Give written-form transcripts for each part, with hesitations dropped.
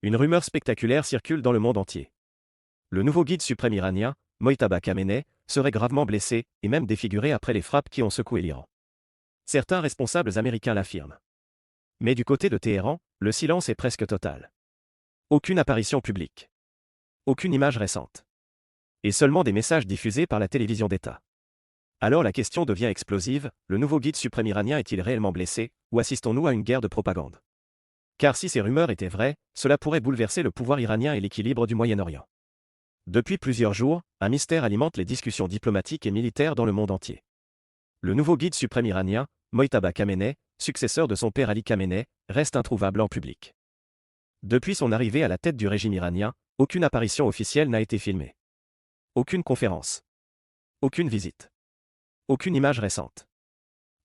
Une rumeur spectaculaire circule dans le monde entier. Le nouveau guide suprême iranien, Mojtaba Khamenei, serait gravement blessé et même défiguré après les frappes qui ont secoué l'Iran. Certains responsables américains l'affirment. Mais du côté de Téhéran, le silence est presque total. Aucune apparition publique. Aucune image récente. Et seulement des messages diffusés par la télévision d'État. Alors la question devient explosive, le nouveau guide suprême iranien est-il réellement blessé, ou assistons-nous à une guerre de propagande? Car si ces rumeurs étaient vraies, cela pourrait bouleverser le pouvoir iranien et l'équilibre du Moyen-Orient. Depuis plusieurs jours, un mystère alimente les discussions diplomatiques et militaires dans le monde entier. Le nouveau guide suprême iranien, Mojtaba Khamenei, successeur de son père Ali Khamenei, reste introuvable en public. Depuis son arrivée à la tête du régime iranien, aucune apparition officielle n'a été filmée. Aucune conférence. Aucune visite. Aucune image récente.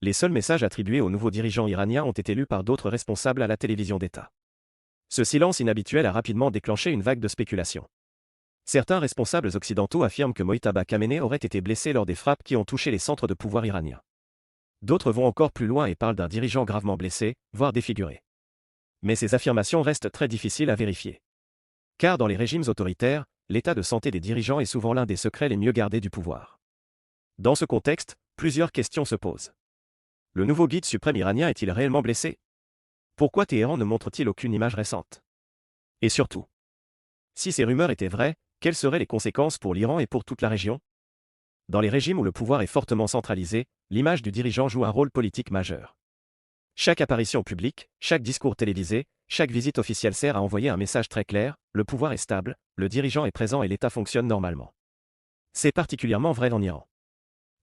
Les seuls messages attribués au nouveau dirigeant iranien ont été lus par d'autres responsables à la télévision d'État. Ce silence inhabituel a rapidement déclenché une vague de spéculation. Certains responsables occidentaux affirment que Mojtaba Khamenei aurait été blessé lors des frappes qui ont touché les centres de pouvoir iraniens. D'autres vont encore plus loin et parlent d'un dirigeant gravement blessé, voire défiguré. Mais ces affirmations restent très difficiles à vérifier. Car dans les régimes autoritaires, l'état de santé des dirigeants est souvent l'un des secrets les mieux gardés du pouvoir. Dans ce contexte, plusieurs questions se posent. Le nouveau guide suprême iranien est-il réellement blessé? Pourquoi Téhéran ne montre-t-il aucune image récente? Et surtout, si ces rumeurs étaient vraies, quelles seraient les conséquences pour l'Iran et pour toute la région? Dans les régimes où le pouvoir est fortement centralisé, l'image du dirigeant joue un rôle politique majeur. Chaque apparition publique, chaque discours télévisé, chaque visite officielle sert à envoyer un message très clair, le pouvoir est stable, le dirigeant est présent et l'État fonctionne normalement. C'est particulièrement vrai en Iran.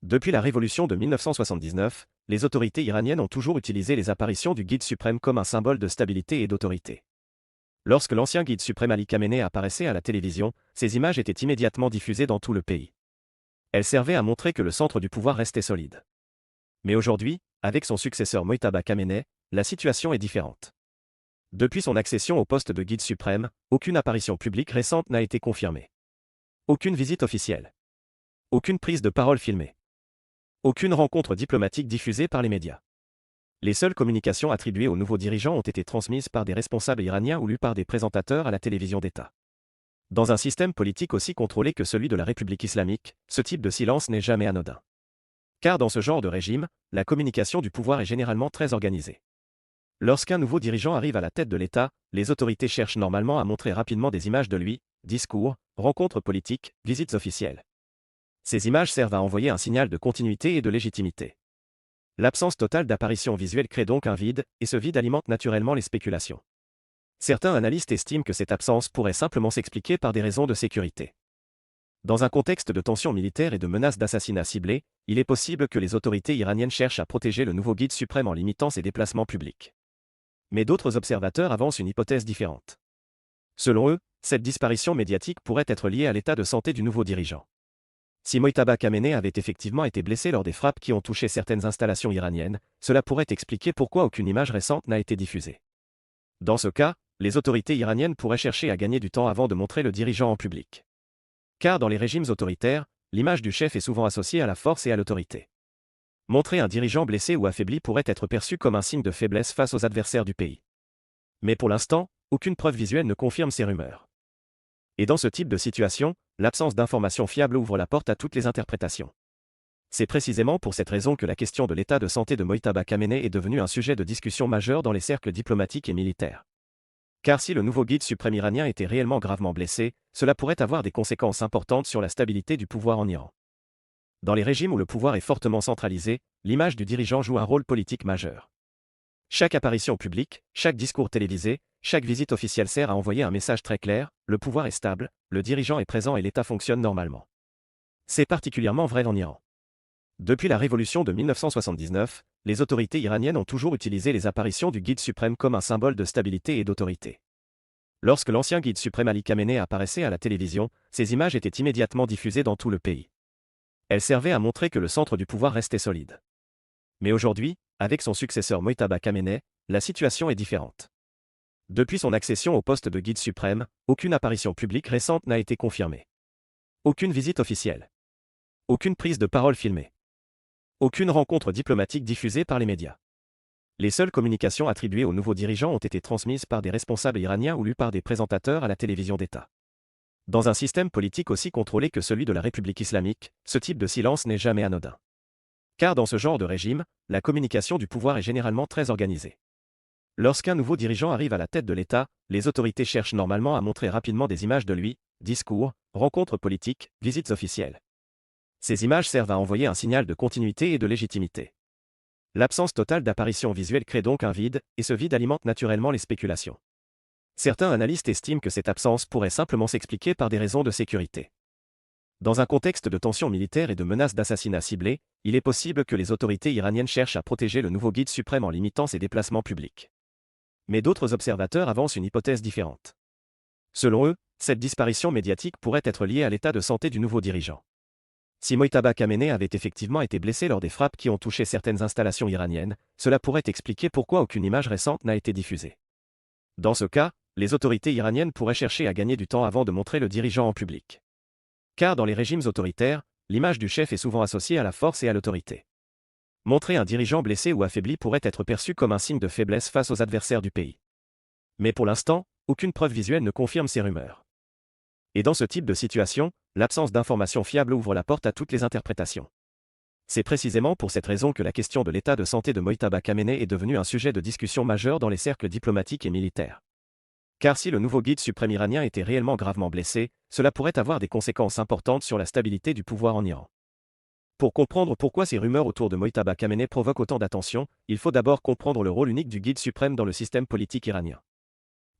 Depuis la révolution de 1979, les autorités iraniennes ont toujours utilisé les apparitions du guide suprême comme un symbole de stabilité et d'autorité. Lorsque l'ancien guide suprême Ali Khamenei apparaissait à la télévision, ces images étaient immédiatement diffusées dans tout le pays. Elles servaient à montrer que le centre du pouvoir restait solide. Mais aujourd'hui, avec son successeur Mojtaba Khamenei, la situation est différente. Depuis son accession au poste de guide suprême, aucune apparition publique récente n'a été confirmée. Aucune visite officielle. Aucune prise de parole filmée. Aucune rencontre diplomatique diffusée par les médias. Les seules communications attribuées aux nouveaux dirigeants ont été transmises par des responsables iraniens ou lues par des présentateurs à la télévision d'État. Dans un système politique aussi contrôlé que celui de la République islamique, ce type de silence n'est jamais anodin. Car dans ce genre de régime, la communication du pouvoir est généralement très organisée. Lorsqu'un nouveau dirigeant arrive à la tête de l'État, les autorités cherchent normalement à montrer rapidement des images de lui, discours, rencontres politiques, visites officielles. Ces images servent à envoyer un signal de continuité et de légitimité. L'absence totale d'apparition visuelle crée donc un vide, et ce vide alimente naturellement les spéculations. Certains analystes estiment que cette absence pourrait simplement s'expliquer par des raisons de sécurité. Dans un contexte de tensions militaires et de menaces d'assassinat ciblés, il est possible que les autorités iraniennes cherchent à protéger le nouveau guide suprême en limitant ses déplacements publics. Mais d'autres observateurs avancent une hypothèse différente. Selon eux, cette disparition médiatique pourrait être liée à l'état de santé du nouveau dirigeant. Si Mojtaba Khamenei avait effectivement été blessé lors des frappes qui ont touché certaines installations iraniennes, cela pourrait expliquer pourquoi aucune image récente n'a été diffusée. Dans ce cas, les autorités iraniennes pourraient chercher à gagner du temps avant de montrer le dirigeant en public. Car dans les régimes autoritaires, l'image du chef est souvent associée à la force et à l'autorité. Montrer un dirigeant blessé ou affaibli pourrait être perçu comme un signe de faiblesse face aux adversaires du pays. Mais pour l'instant, aucune preuve visuelle ne confirme ces rumeurs. Et dans ce type de situation, l'absence d'informations fiables ouvre la porte à toutes les interprétations. C'est précisément pour cette raison que la question de l'état de santé de Mojtaba Khamenei est devenue un sujet de discussion majeur dans les cercles diplomatiques et militaires. Car si le nouveau guide suprême iranien était réellement gravement blessé, cela pourrait avoir des conséquences importantes sur la stabilité du pouvoir en Iran. Dans les régimes où le pouvoir est fortement centralisé, l'image du dirigeant joue un rôle politique majeur. Chaque apparition publique, chaque discours télévisé, chaque visite officielle sert à envoyer un message très clair, le pouvoir est stable, le dirigeant est présent et l'État fonctionne normalement. C'est particulièrement vrai en Iran. Depuis la révolution de 1979, les autorités iraniennes ont toujours utilisé les apparitions du guide suprême comme un symbole de stabilité et d'autorité. Lorsque l'ancien guide suprême Ali Khamenei apparaissait à la télévision, ces images étaient immédiatement diffusées dans tout le pays. Elles servaient à montrer que le centre du pouvoir restait solide. Mais aujourd'hui, avec son successeur Mojtaba Khamenei, la situation est différente. Depuis son accession au poste de guide suprême, aucune apparition publique récente n'a été confirmée. Aucune visite officielle. Aucune prise de parole filmée. Aucune rencontre diplomatique diffusée par les médias. Les seules communications attribuées aux nouveaux dirigeants ont été transmises par des responsables iraniens ou lues par des présentateurs à la télévision d'État. Dans un système politique aussi contrôlé que celui de la République islamique, ce type de silence n'est jamais anodin. Car dans ce genre de régime, la communication du pouvoir est généralement très organisée. Lorsqu'un nouveau dirigeant arrive à la tête de l'État, les autorités cherchent normalement à montrer rapidement des images de lui, discours, rencontres politiques, visites officielles. Ces images servent à envoyer un signal de continuité et de légitimité. L'absence totale d'apparition visuelle crée donc un vide, et ce vide alimente naturellement les spéculations. Certains analystes estiment que cette absence pourrait simplement s'expliquer par des raisons de sécurité. Dans un contexte de tensions militaires et de menaces d'assassinat ciblés, il est possible que les autorités iraniennes cherchent à protéger le nouveau guide suprême en limitant ses déplacements publics. Mais d'autres observateurs avancent une hypothèse différente. Selon eux, cette disparition médiatique pourrait être liée à l'état de santé du nouveau dirigeant. Si Mojtaba Khamenei avait effectivement été blessé lors des frappes qui ont touché certaines installations iraniennes, cela pourrait expliquer pourquoi aucune image récente n'a été diffusée. Dans ce cas, les autorités iraniennes pourraient chercher à gagner du temps avant de montrer le dirigeant en public. Car dans les régimes autoritaires, l'image du chef est souvent associée à la force et à l'autorité. Montrer un dirigeant blessé ou affaibli pourrait être perçu comme un signe de faiblesse face aux adversaires du pays. Mais pour l'instant, aucune preuve visuelle ne confirme ces rumeurs. Et dans ce type de situation, l'absence d'informations fiables ouvre la porte à toutes les interprétations. C'est précisément pour cette raison que la question de l'état de santé de Mojtaba Khamenei est devenue un sujet de discussion majeur dans les cercles diplomatiques et militaires. Car si le nouveau guide suprême iranien était réellement gravement blessé, cela pourrait avoir des conséquences importantes sur la stabilité du pouvoir en Iran. Pour comprendre pourquoi ces rumeurs autour de Mojtaba Khamenei provoquent autant d'attention, il faut d'abord comprendre le rôle unique du guide suprême dans le système politique iranien.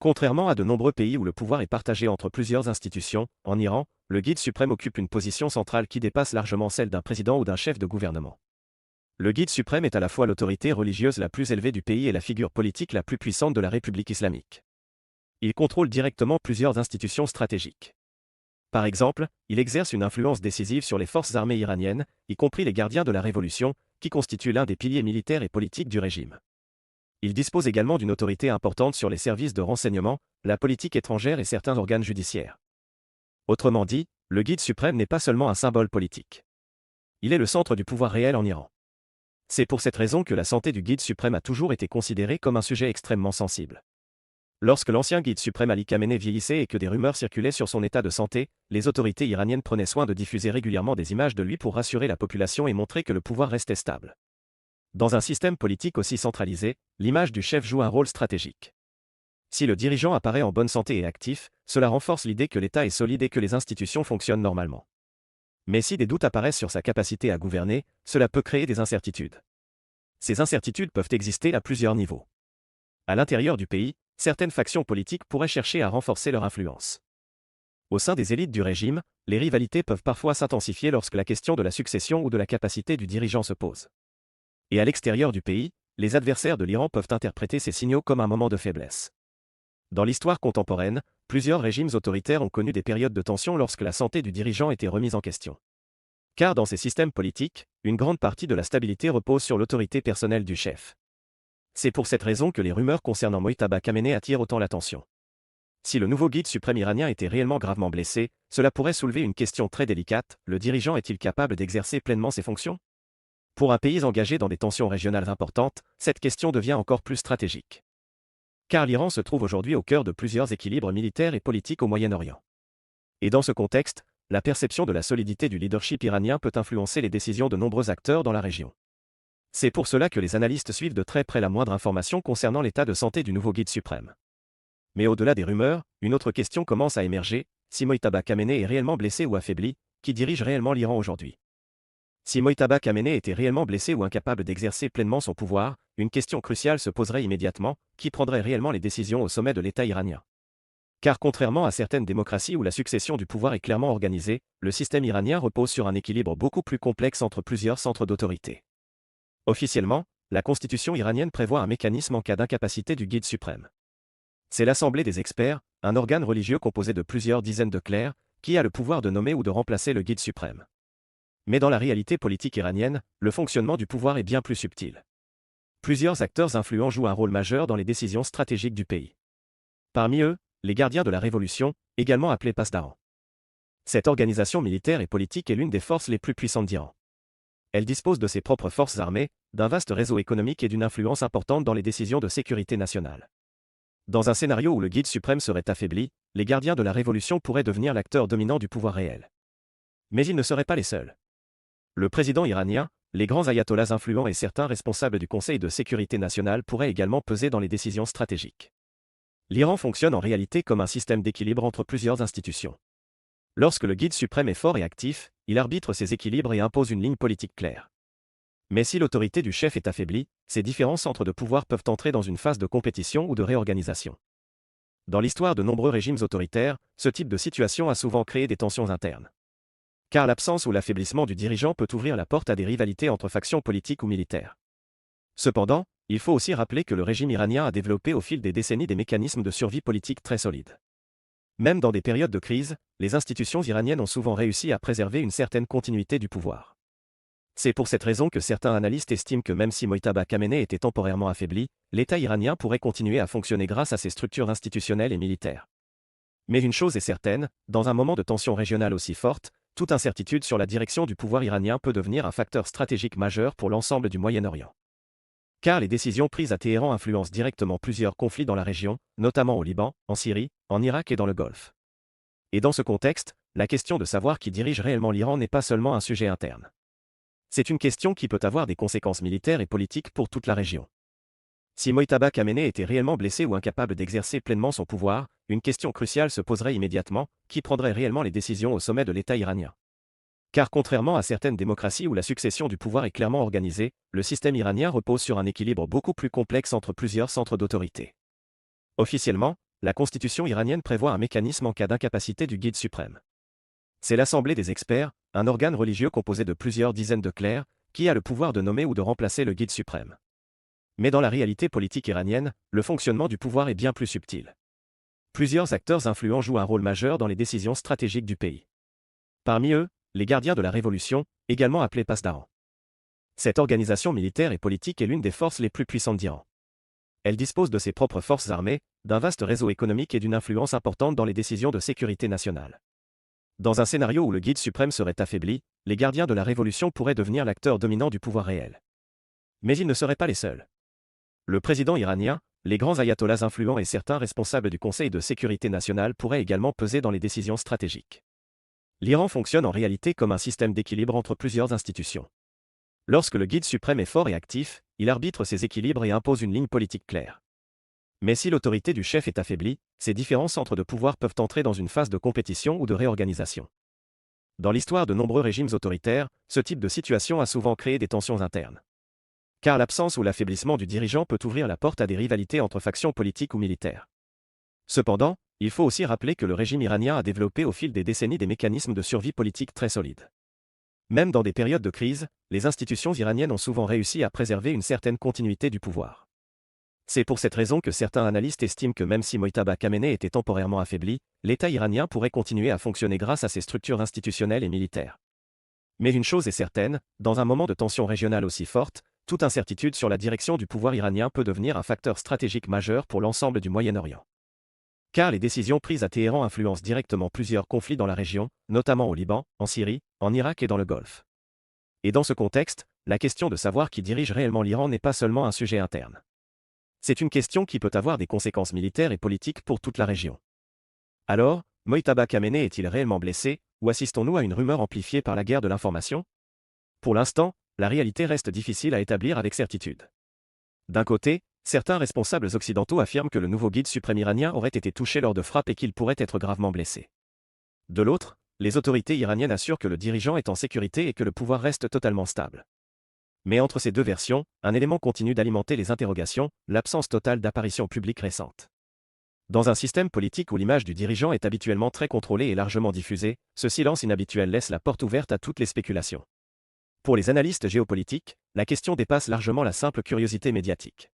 Contrairement à de nombreux pays où le pouvoir est partagé entre plusieurs institutions, en Iran, le guide suprême occupe une position centrale qui dépasse largement celle d'un président ou d'un chef de gouvernement. Le guide suprême est à la fois l'autorité religieuse la plus élevée du pays et la figure politique la plus puissante de la République islamique. Il contrôle directement plusieurs institutions stratégiques. Par exemple, il exerce une influence décisive sur les forces armées iraniennes, y compris les gardiens de la Révolution, qui constituent l'un des piliers militaires et politiques du régime. Il dispose également d'une autorité importante sur les services de renseignement, la politique étrangère et certains organes judiciaires. Autrement dit, le guide suprême n'est pas seulement un symbole politique. Il est le centre du pouvoir réel en Iran. C'est pour cette raison que la santé du guide suprême a toujours été considérée comme un sujet extrêmement sensible. Lorsque l'ancien guide suprême Ali Khamenei vieillissait et que des rumeurs circulaient sur son état de santé, les autorités iraniennes prenaient soin de diffuser régulièrement des images de lui pour rassurer la population et montrer que le pouvoir restait stable. Dans un système politique aussi centralisé, l'image du chef joue un rôle stratégique. Si le dirigeant apparaît en bonne santé et actif, cela renforce l'idée que l'État est solide et que les institutions fonctionnent normalement. Mais si des doutes apparaissent sur sa capacité à gouverner, cela peut créer des incertitudes. Ces incertitudes peuvent exister à plusieurs niveaux. À l'intérieur du pays, certaines factions politiques pourraient chercher à renforcer leur influence. Au sein des élites du régime, les rivalités peuvent parfois s'intensifier lorsque la question de la succession ou de la capacité du dirigeant se pose. Et à l'extérieur du pays, les adversaires de l'Iran peuvent interpréter ces signaux comme un moment de faiblesse. Dans l'histoire contemporaine, plusieurs régimes autoritaires ont connu des périodes de tension lorsque la santé du dirigeant était remise en question. Car dans ces systèmes politiques, une grande partie de la stabilité repose sur l'autorité personnelle du chef. C'est pour cette raison que les rumeurs concernant Mojtaba Khamenei attirent autant l'attention. Si le nouveau guide suprême iranien était réellement gravement blessé, cela pourrait soulever une question très délicate, le dirigeant est-il capable d'exercer pleinement ses fonctions ? Pour un pays engagé dans des tensions régionales importantes, cette question devient encore plus stratégique. Car l'Iran se trouve aujourd'hui au cœur de plusieurs équilibres militaires et politiques au Moyen-Orient. Et dans ce contexte, la perception de la solidité du leadership iranien peut influencer les décisions de nombreux acteurs dans la région. C'est pour cela que les analystes suivent de très près la moindre information concernant l'état de santé du nouveau guide suprême. Mais au-delà des rumeurs, une autre question commence à émerger, si Mojtaba Khamenei est réellement blessé ou affaibli, qui dirige réellement l'Iran aujourd'hui ? Si Mojtaba Khamenei était réellement blessé ou incapable d'exercer pleinement son pouvoir, une question cruciale se poserait immédiatement, qui prendrait réellement les décisions au sommet de l'État iranien ? Car contrairement à certaines démocraties où la succession du pouvoir est clairement organisée, le système iranien repose sur un équilibre beaucoup plus complexe entre plusieurs centres d'autorité. Officiellement, la constitution iranienne prévoit un mécanisme en cas d'incapacité du guide suprême. C'est l'Assemblée des experts, un organe religieux composé de plusieurs dizaines de clercs, qui a le pouvoir de nommer ou de remplacer le guide suprême. Mais dans la réalité politique iranienne, le fonctionnement du pouvoir est bien plus subtil. Plusieurs acteurs influents jouent un rôle majeur dans les décisions stratégiques du pays. Parmi eux, les gardiens de la Révolution, également appelés Pasdaran. Cette organisation militaire et politique est l'une des forces les plus puissantes d'Iran. Elle dispose de ses propres forces armées, d'un vaste réseau économique et d'une influence importante dans les décisions de sécurité nationale. Dans un scénario où le guide suprême serait affaibli, les gardiens de la révolution pourraient devenir l'acteur dominant du pouvoir réel. Mais ils ne seraient pas les seuls. Le président iranien, les grands ayatollahs influents et certains responsables du Conseil de sécurité nationale pourraient également peser dans les décisions stratégiques. L'Iran fonctionne en réalité comme un système d'équilibre entre plusieurs institutions. Lorsque le guide suprême est fort et actif, il arbitre ces équilibres et impose une ligne politique claire. Mais si l'autorité du chef est affaiblie, ces différents centres de pouvoir peuvent entrer dans une phase de compétition ou de réorganisation. Dans l'histoire de nombreux régimes autoritaires, ce type de situation a souvent créé des tensions internes. Car l'absence ou l'affaiblissement du dirigeant peut ouvrir la porte à des rivalités entre factions politiques ou militaires. Cependant, il faut aussi rappeler que le régime iranien a développé au fil des décennies des mécanismes de survie politique très solides. Même dans des périodes de crise, les institutions iraniennes ont souvent réussi à préserver une certaine continuité du pouvoir. C'est pour cette raison que certains analystes estiment que même si Mojtaba Khamenei était temporairement affaibli, l'État iranien pourrait continuer à fonctionner grâce à ses structures institutionnelles et militaires. Mais une chose est certaine, dans un moment de tension régionale aussi forte, toute incertitude sur la direction du pouvoir iranien peut devenir un facteur stratégique majeur pour l'ensemble du Moyen-Orient. Car les décisions prises à Téhéran influencent directement plusieurs conflits dans la région, notamment au Liban, en Syrie, en Irak et dans le Golfe. Et dans ce contexte, la question de savoir qui dirige réellement l'Iran n'est pas seulement un sujet interne. C'est une question qui peut avoir des conséquences militaires et politiques pour toute la région. Si Mojtaba Khamenei était réellement blessé ou incapable d'exercer pleinement son pouvoir, une question cruciale se poserait immédiatement, qui prendrait réellement les décisions au sommet de l'État iranien? Car contrairement à certaines démocraties où la succession du pouvoir est clairement organisée, le système iranien repose sur un équilibre beaucoup plus complexe entre plusieurs centres d'autorité. Officiellement, la constitution iranienne prévoit un mécanisme en cas d'incapacité du guide suprême. C'est l'Assemblée des experts, un organe religieux composé de plusieurs dizaines de clercs, qui a le pouvoir de nommer ou de remplacer le guide suprême. Mais dans la réalité politique iranienne, le fonctionnement du pouvoir est bien plus subtil. Plusieurs acteurs influents jouent un rôle majeur dans les décisions stratégiques du pays. Parmi eux, les gardiens de la révolution, également appelés Pasdaran. Cette organisation militaire et politique est l'une des forces les plus puissantes d'Iran. Elle dispose de ses propres forces armées, d'un vaste réseau économique et d'une influence importante dans les décisions de sécurité nationale. Dans un scénario où le guide suprême serait affaibli, les gardiens de la révolution pourraient devenir l'acteur dominant du pouvoir réel. Mais ils ne seraient pas les seuls. Le président iranien, les grands ayatollahs influents et certains responsables du Conseil de sécurité nationale pourraient également peser dans les décisions stratégiques. L'Iran fonctionne en réalité comme un système d'équilibre entre plusieurs institutions. Lorsque le guide suprême est fort et actif, il arbitre ces équilibres et impose une ligne politique claire. Mais si l'autorité du chef est affaiblie, ces différents centres de pouvoir peuvent entrer dans une phase de compétition ou de réorganisation. Dans l'histoire de nombreux régimes autoritaires, ce type de situation a souvent créé des tensions internes. Car l'absence ou l'affaiblissement du dirigeant peut ouvrir la porte à des rivalités entre factions politiques ou militaires. Cependant, il faut aussi rappeler que le régime iranien a développé au fil des décennies des mécanismes de survie politique très solides. Même dans des périodes de crise, les institutions iraniennes ont souvent réussi à préserver une certaine continuité du pouvoir. C'est pour cette raison que certains analystes estiment que même si Mojtaba Khamenei était temporairement affaibli, l'État iranien pourrait continuer à fonctionner grâce à ses structures institutionnelles et militaires. Mais une chose est certaine, dans un moment de tension régionale aussi forte, toute incertitude sur la direction du pouvoir iranien peut devenir un facteur stratégique majeur pour l'ensemble du Moyen-Orient. Car les décisions prises à Téhéran influencent directement plusieurs conflits dans la région, notamment au Liban, en Syrie, en Irak et dans le Golfe. Et dans ce contexte, la question de savoir qui dirige réellement l'Iran n'est pas seulement un sujet interne. C'est une question qui peut avoir des conséquences militaires et politiques pour toute la région. Alors, Mojtaba Khamenei est-il réellement blessé, ou assistons-nous à une rumeur amplifiée par la guerre de l'information? Pour l'instant, la réalité reste difficile à établir avec certitude. D'un côté, certains responsables occidentaux affirment que le nouveau guide suprême iranien aurait été touché lors de frappes et qu'il pourrait être gravement blessé. De l'autre, les autorités iraniennes assurent que le dirigeant est en sécurité et que le pouvoir reste totalement stable. Mais entre ces deux versions, un élément continue d'alimenter les interrogations, l'absence totale d'apparitions publiques récentes. Dans un système politique où l'image du dirigeant est habituellement très contrôlée et largement diffusée, ce silence inhabituel laisse la porte ouverte à toutes les spéculations. Pour les analystes géopolitiques, la question dépasse largement la simple curiosité médiatique.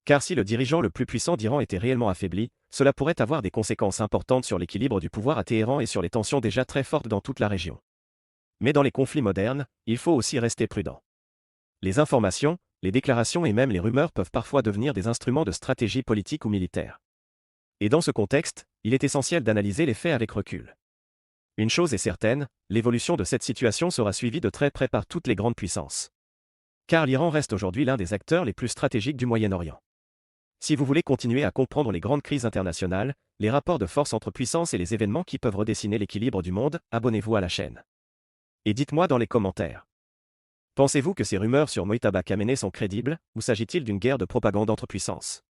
Car si le dirigeant le plus puissant d'Iran était réellement affaibli, cela pourrait avoir des conséquences importantes sur l'équilibre du pouvoir à Téhéran et sur les tensions déjà très fortes dans toute la région. Mais dans les conflits modernes, il faut aussi rester prudent. Les informations, les déclarations et même les rumeurs peuvent parfois devenir des instruments de stratégie politique ou militaire. Et dans ce contexte, il est essentiel d'analyser les faits avec recul. Une chose est certaine, l'évolution de cette situation sera suivie de très près par toutes les grandes puissances. Car l'Iran reste aujourd'hui l'un des acteurs les plus stratégiques du Moyen-Orient. Si vous voulez continuer à comprendre les grandes crises internationales, les rapports de force entre puissances et les événements qui peuvent redessiner l'équilibre du monde, abonnez-vous à la chaîne. Et dites-moi dans les commentaires. Pensez-vous que ces rumeurs sur Mojtaba Khamenei sont crédibles, ou s'agit-il d'une guerre de propagande entre puissances?